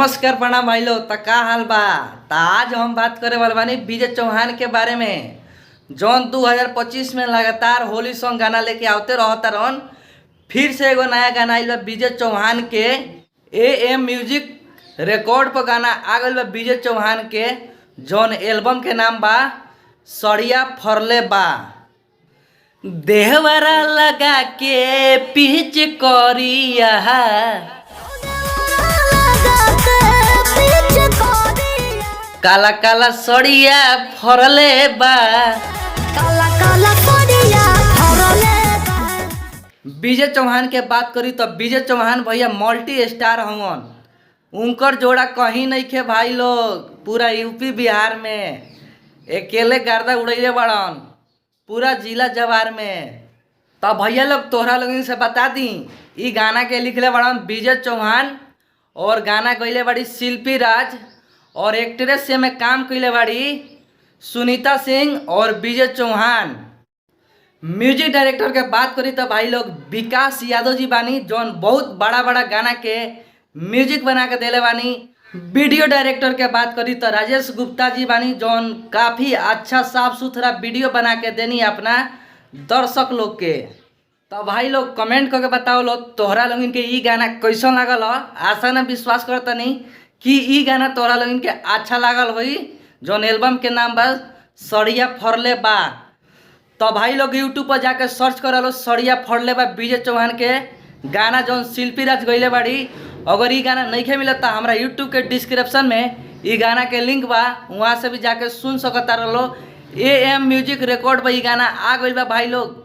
नमस्कार प्रणाम भाई लोग। त का हाल बा। त आज हम बात करे वाले बानी विजय चौहान के बारे में, जौन 2025 में लगातार होली सॉन्ग गाना लेके आवते रहता रहन। फिर से एगो नया गाना आइल बा विजय चौहान के। AM म्यूजिक रिकॉर्ड पर गाना आ गइल बा विजय चौहान के, जौन एल्बम के नाम बा सड़िया फरले बा। देहवारा लगा के पीछ करिया काला काला सड़िया फरले बा। काला काला सड़िया फरले बा। विजय चौहान के बात करी तो विजय चौहान भैया मल्टी स्टार हवन। उनकर जोड़ा कहीं नहीं खे भाई लोग। पूरा यूपी बिहार में अकेले गर्दा उड़ैले बड़न, पूरा जिला जवार में। तब भैया लोग तोहरा लोगन से बता दी, ई गाना के लिखले बड़न विजय चौहान, और गाना गइले बड़ी शिल्पी राज, और एक्ट्रेस से में काम कइले बाड़ी सुनीता सिंह और विजय चौहान। म्यूजिक डायरेक्टर के बात करी तो भाई लोग विकास यादव जी बानी, जौन बहुत बड़ा बड़ा गाना के म्यूजिक बना के देले बानी। वीडियो डायरेक्टर के बात करी तो राजेश गुप्ता जी बानी, जौन काफ़ी अच्छा साफ सुथरा वीडियो बना के देनी अपना दर्शक लोग के। तो भाई लोग कमेंट करके बताओ लोग तोहरा लोगन के ई गाना कैसन लागल हो। आशा न विश्वास करता नहीं कि ई गाना तोहरा लोगन के अच्छा लागल होई, जौन एल्बम के नाम बा सड़िया फरले बा। तो भाई लोग यूट्यूब पर जाके सर्च कर लो सड़िया फरले बा विजय चौहान के गाना, जौन शिल्पी राज गइले बाड़ी। अगर ई गाना नहीं मिलत तो हमारा यूट्यूब के डिस्क्रिप्शन में ई गाना के लिंक बा, वहाँ से भी जाके सुन सकता रहो। AM म्यूजिक रिकॉर्ड पर ई गाना आ गइल बा भाई लोग।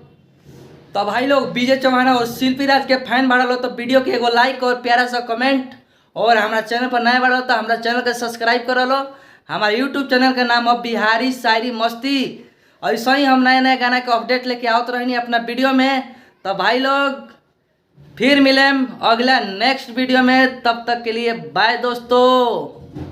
तो भाई लोग विजय चौहान और शिल्पी राज के फैन बढ़ा लो तो वीडियो के एगो लाइक और प्यारा सा कमेंट, और हमारा चैनल पर नया बढ़ा तो हमारा चैनल के सब्सक्राइब कर लो। हमारा यूट्यूब चैनल का नाम है बिहारी शायरी मस्ती। ऐसा ही हम नए नए गाना के अपडेट लेके आवत रहनी अपना वीडियो में। तो भाई लोग फिर मिलें अगला नेक्स्ट वीडियो में, तब तक के लिए बाय दोस्तों।